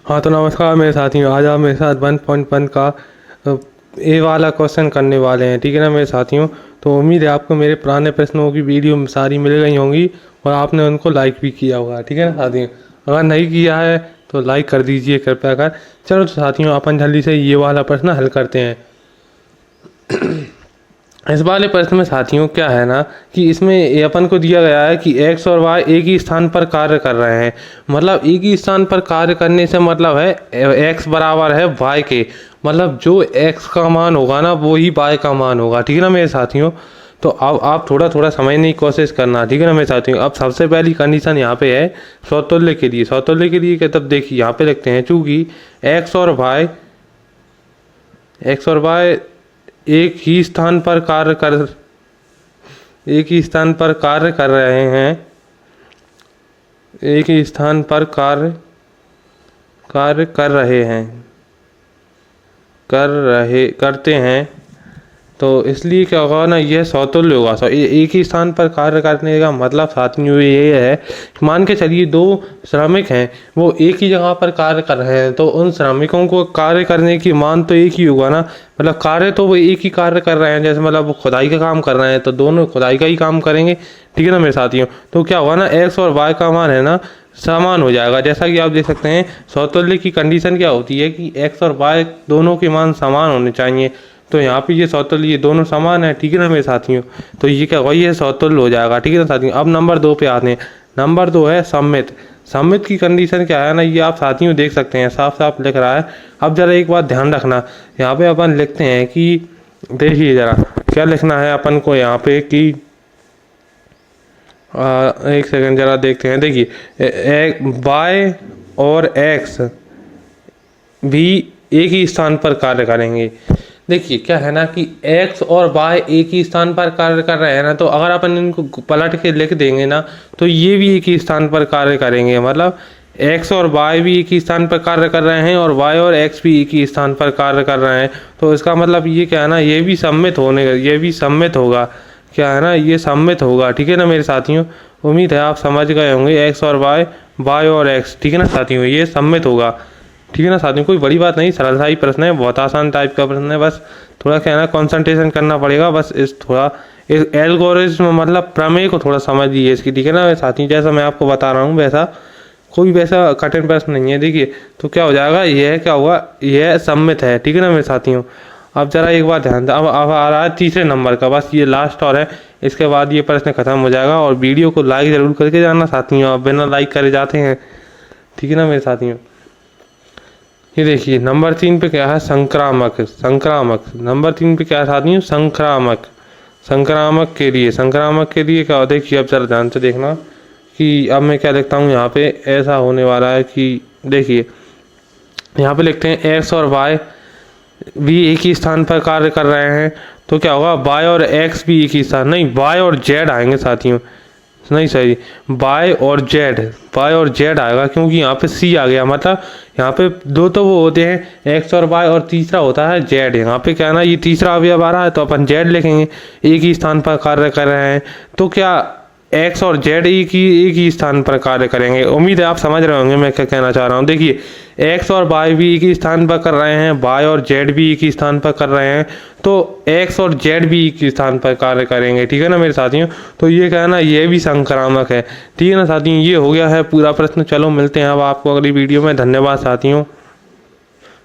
हाँ तो नमस्कार मेरे साथियों, आज आप मेरे साथ 1.1 का ए वाला क्वेश्चन करने वाले हैं। ठीक है ना मेरे साथियों। तो उम्मीद है आपको मेरे पुराने प्रश्नों की वीडियो सारी मिल गई होंगी और आपने उनको लाइक भी किया होगा। ठीक है ना साथियों, अगर नहीं किया है तो लाइक कर दीजिए कृपया कर। चलो तो साथियों, अपन जल्दी से ये वाला प्रश्न हल करते हैं। इस वाले प्रश्न में साथियों क्या है ना कि इसमें ये अपन को दिया गया है कि x और y एक ही स्थान पर कार्य कर रहे हैं। मतलब एक ही स्थान पर कार्य करने से मतलब है x बराबर है y के, मतलब जो x का मान होगा ना वो ही y का मान होगा। ठीक है ना मेरे साथियों। तो अब आप थोड़ा थोड़ा समझने की कोशिश करना। ठीक है ना मेरे साथियों। अब सबसे पहली कंडीशन यहाँ पे है समतुल्य के लिए। समतुल्य के लिए क्या, तब देखिए यहाँ पे लिखते हैं चूंकि x और y एक ही स्थान पर कार्य कर रहे हैं, एक ही स्थान पर कार्य करते हैं, तो इसलिए क्या होगा ना, यह समतुल्य होगा। एक ही स्थान पर कार्य करने का मतलब साथियों ये है, मान के चलिए दो श्रमिक हैं, वो एक ही जगह पर कार्य कर रहे हैं, तो उन श्रमिकों को कार्य करने की मान तो एक ही होगा ना। मतलब कार्य तो वो एक ही कार्य कर रहे हैं, जैसे मतलब वो खुदाई का काम कर रहे हैं तो दोनों खुदाई का ही काम करेंगे। ठीक है ना मेरे साथियों। तो क्या होगा ना, एक्स और वाई का मान है ना समान हो जाएगा। जैसा कि आप देख सकते हैं समतुल्य की कंडीशन क्या होती है कि एक्स और वाई दोनों के मान समान होने चाहिए। तो यहाँ पे ये समतुल्य, ये दोनों समान है। ठीक है ना मेरे साथियों। तो ये क्या होगा, ये समतुल्य हो जाएगा। ठीक है ना साथियों। अब नंबर 2 पे आते हैं। नंबर 2 है सममित। सममित की कंडीशन क्या है ना, ये आप साथियों देख सकते हैं साफ साफ लिख रहा है। अब जरा एक बात ध्यान रखना, यहाँ पे अपन लिखते हैं कि देखिए जरा क्या लिखना है अपन को यहाँ पे कि एक सेकंड जरा देखते हैं। देखिए वाई और एक्स भी एक ही स्थान पर कार्य करेंगे। देखिए क्या है ना कि x और y एक ही स्थान पर कार्य कर रहे हैं ना, तो अगर अपन इनको पलट के लिख देंगे ना तो ये भी एक ही स्थान पर कार्य करेंगे। मतलब x और y भी एक ही स्थान पर कार्य कर रहे हैं और y और x भी एक ही स्थान पर कार्य कर रहे हैं। तो इसका मतलब ये क्या है ना, ये भी सम्मित होगा। क्या है ना, ये सम्मित होगा। ठीक है ना मेरे साथियों। उम्मीद है आप समझ गए होंगे x और y और x। ठीक है ना साथियों, ये सम्मित होगा। ठीक है ना साथियों, कोई बड़ी बात नहीं, सरल सा ही प्रश्न है, बहुत आसान टाइप का प्रश्न है। बस थोड़ा क्या है ना कंसंट्रेशन करना पड़ेगा। बस इस एल्गोरिथम मतलब प्रमेय को थोड़ा समझ लीजिए इसकी। ठीक है ना साथियों, जैसा मैं आपको बता रहा हूँ वैसा कोई वैसा कठिन प्रश्न नहीं है। देखिए तो क्या हो जाएगा, यह क्या हुआ, यह सम्मित है। ठीक है ना मेरे साथियों। अब जरा एक बार ध्यान दें, अब आ रहा है तीसरे नंबर का, बस ये लास्ट और है, इसके बाद ये प्रश्न खत्म हो जाएगा। और वीडियो को लाइक ज़रूर करके जाना साथियों, आप बिना लाइक करे जाते हैं। ठीक है ना मेरे साथियों। ये देखिए नंबर 3 पे क्या है, संक्रामक। नंबर 3 पे क्या है साथियों, संक्रामक के लिए क्या, देखिए अब जरा ध्यान से देखना कि अब मैं क्या लिखता हूँ यहाँ पे। ऐसा होने वाला है कि देखिए यहाँ पे लिखते हैं एक्स और वाई भी एक ही स्थान पर कार्य कर रहे हैं, तो क्या होगा, वाई और एक्स भी एक ही स्थान, नहीं वाई और जेड आएंगे साथियों, नहीं सही, वाई और जेड आएगा, क्योंकि यहाँ पे सी आ गया। मतलब यहाँ पे दो तो वो होते हैं एक्स और वाई, और तीसरा होता है जेड। यहाँ पे क्या है ना, ये तीसरा अवयव आ रहा है तो अपन जेड लिखेंगे, एक ही स्थान पर कार्य कर रहे हैं। तो क्या एक्स और जेड एक ही स्थान पर कार्य करेंगे। उम्मीद है आप समझ रहे होंगे मैं क्या कहना चाह रहा हूँ। देखिए एक्स और वाई भी एक ही स्थान पर कर रहे हैं, वाई और जेड भी एक ही स्थान पर कर रहे हैं, तो एक्स और जेड भी एक ही स्थान पर कार्य करेंगे। ठीक है ना मेरे साथियों। तो ये क्या है ना, ये भी संक्रामक है। ठीक है ना साथियों, ये हो गया है पूरा प्रश्न। चलो मिलते हैं अब आपको अगली वीडियो में। धन्यवाद साथियों।